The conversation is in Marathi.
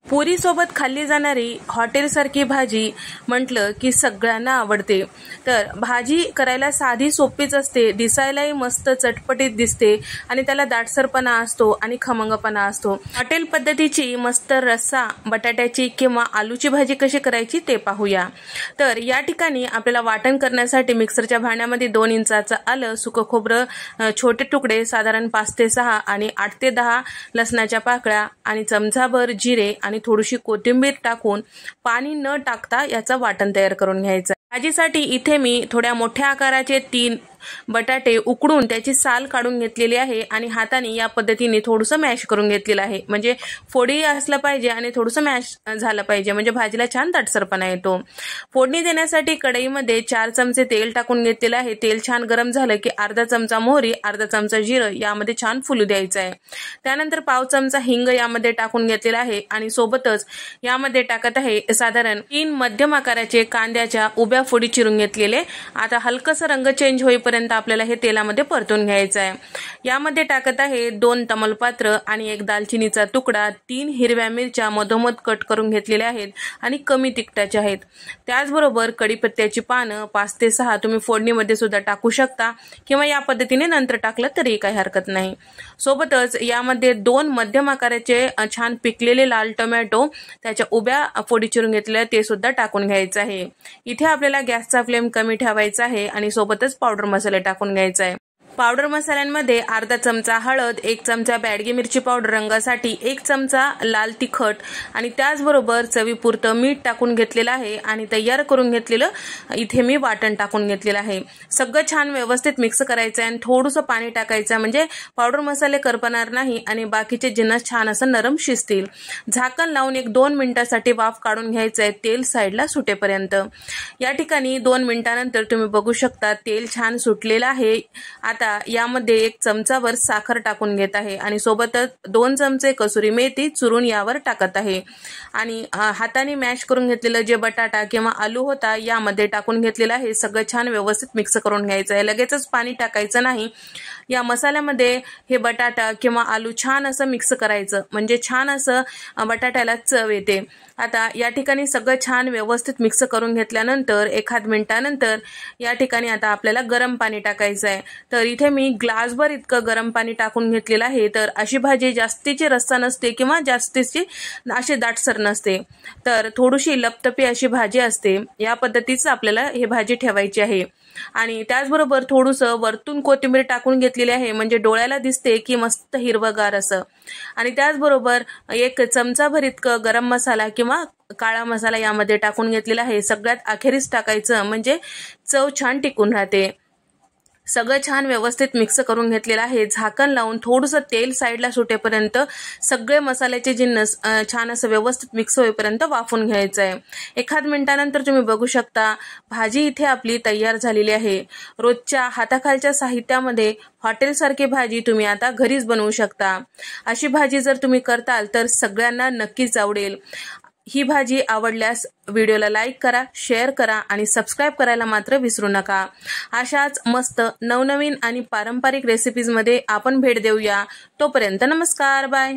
पुरी सोबत खाल्ली जाणारी हॉटेलसारखी भाजी म्हटलं की सगळ्यांना आवडते। तर भाजी करायला साधी सोपीच असते, दिसायलाही मस्त चटपटीत दिसते आणि त्याला दाटसरपणा असतो आणि खमंगपणा असतो। हॉटेल पद्धतीची मस्त रस्सा बटाट्याची किंवा आलूची भाजी कशी करायची ते पाहूया। तर या ठिकाणी आपल्याला वाटण करण्यासाठी मिक्सरच्या भांड्यामध्ये 2 इंचाचं आलं, सुकं खोबरं छोटे तुकडे साधारण 5 ते 6 आणि 8 ते 10 लसणाच्या पाकळ्या आणि चमचाभर जिरे आणि थोडीशी कोथिंबीर टाकून पाणी न टाकता याचं वाटण तयार करून घ्यायचं। भाजीसाठी इथे मी थोड्या मोठ्या आकाराचे 3 बटाटे उकडून त्याची साल काढून घेतलेली आहे आणि हाताने या पद्धतीने थोडंसं मॅश करून घेतलेलं आहे। म्हणजे फोडी असलं पाहिजे आणि थोडंसं मॅश झालं पाहिजे, म्हणजे भाजीला छान दाटसरपणा येतो। फोडणी देण्यासाठी कढईमध्ये 4 चमचे तेल टाकून घेतलेलं आहे। तेल छान गरम झालं की अर्धा चमचा मोहरी, अर्धा चमचा जिरं यामध्ये छान फुलू द्यायचं आहे। त्यानंतर पाव चमचा हिंग यामध्ये टाकून घेतलेला आहे आणि सोबतच यामध्ये टाकत आहे साधारण 3 मध्यम आकाराचे कांद्याच्या उभ्या फोडी चिरून घेतलेले। आता हलकसं रंग चेंज होईपर्यंत आपल्याला हे तेलामध्ये परतून घ्यायचं आहे। यामध्ये टाकत आहे 2 तमालपत्र आणि 1 दालचिनीचा तुकडा, 3 हिरव्या मिरच्या मधोमध कट करून घेतलेल्या आहेत आणि कमी तिखटाच्या आहेत। त्याचबरोबर कढीपत्त्याची पानं 5 ते 6 तुम्ही फोडणीमध्ये सुद्धा टाकू शकता किंवा या पद्धतीने नंतर टाकलं तरी काही हरकत नाही। सोबतच यामध्ये 2 मध्यम आकाराचे छान पिकलेले लाल टोमॅटो त्याच्या उभ्या फोडी चिरून घेतलेल्या ते सुद्धा टाकून घ्यायचं आहे। इथे आपल्याला गॅसचा फ्लेम कमी ठेवायचा आहे आणि सोबतच पावडर मसाला टाकून घ्यायचा आहे। पावडर मसाल्यांमध्ये अर्धा चमचा हळद, 1 चमचा बॅडगी मिरची पावडर रंगासाठी, 1 चमचा लाल तिखट आणि त्याचबरोबर चवीपुरतं मीठ टाकून घेतलेलं आहे आणि तयार करून घेतलेलं इथे मी वाटण टाकून घेतलेलं आहे। सगळं छान व्यवस्थित मिक्स करायचं आहे आणि थोडंसं पाणी टाकायचं म्हणजे पावडर मसाले करपणार नाही आणि बाकीचे जिन्नस छान असं नरम शिजतील। झाकण लावून 1-2 मिनिटांसाठी वाफ काढून घ्यायचं आहे, तेल साईडला सुटेपर्यंत। या ठिकाणी 2 मिनिटांनंतर तुम्ही बघू शकता तेल छान सुटलेलं आहे। आता यामध्ये 1 चमचाभर साखर टाकून घेत आहे आणि सोबतच 2 चमचे कसुरी मेथी चुरून यावर टाकत आहे आणि हाताने मॅश करून घेतलेलं जे बटाटा किंवा आलू होता यामध्ये टाकून घेतलेलं आहे। सगळं छान व्यवस्थित मिक्स करून घ्यायचं आहे, लगेचच पाणी टाकायचं नाही। या मसाल्यामध्ये हे बटाटा किंवा आलू छान असं मिक्स करायचं म्हणजे छान असं बटाट्याला चव येते। आता या ठिकाणी सगळं छान व्यवस्थित मिक्स करून घेतल्यानंतर 1 मिनिटानंतर या ठिकाणी आता आपल्याला गरम पाणी टाकायचं आहे। तर इथे मी ग्लासभर इतकं गरम पाणी टाकून घेतलेलं आहे। तर अशी भाजी जास्तीची रस्सा नसते किंवा जास्तीची अशी दाटसर नसते, तर थोडीशी लपतपी अशी भाजी असते। या पद्धतीचं आपल्याला ही भाजी ठेवायची आहे आणि त्याचबरोबर थोडंसं वरतून कोथिंबीर टाकून घेतलेली आहे म्हणजे डोळ्याला दिसते की मस्त हिरवगार असं। आणि त्याचबरोबर 1 चमचाभर इतकं गरम मसाला किंवा काळा मसाला यामध्ये टाकून घेतलेला आहे। सगळ्यात अखेरीस टाकायचं म्हणजे चव छान टिकून राहते। सगळं छान व्यवस्थित मिक्स करून घेतलेलं आहे। झाकण लावून थोडंसं तेल साईडला सुटेपर्यंत सगळे मसाल्याचे जिन्नस छान असं व्यवस्थित मिक्स होईपर्यंत वाफून घ्यायचं आहे। 1 मिनिटानंतर तुम्ही बघू शकता भाजी इथे आपली तयार झालेली आहे। रोजच्या हाताखालच्या साहित्यामध्ये हॉटेलसारखी भाजी तुम्ही आता घरीच बनवू शकता। अशी भाजी जर तुम्ही करताल तर सगळ्यांना नक्कीच आवडेल। ही भाजी आवडल्यास व्हिडिओला लाईक करा, शेअर करा आणि सबस्क्राईब करायला मात्र विसरू नका। अशाच मस्त नवनवीन आणि पारंपरिक रेसिपीजमध्ये आपण भेट देऊया। तोपर्यंत नमस्कार, बाय।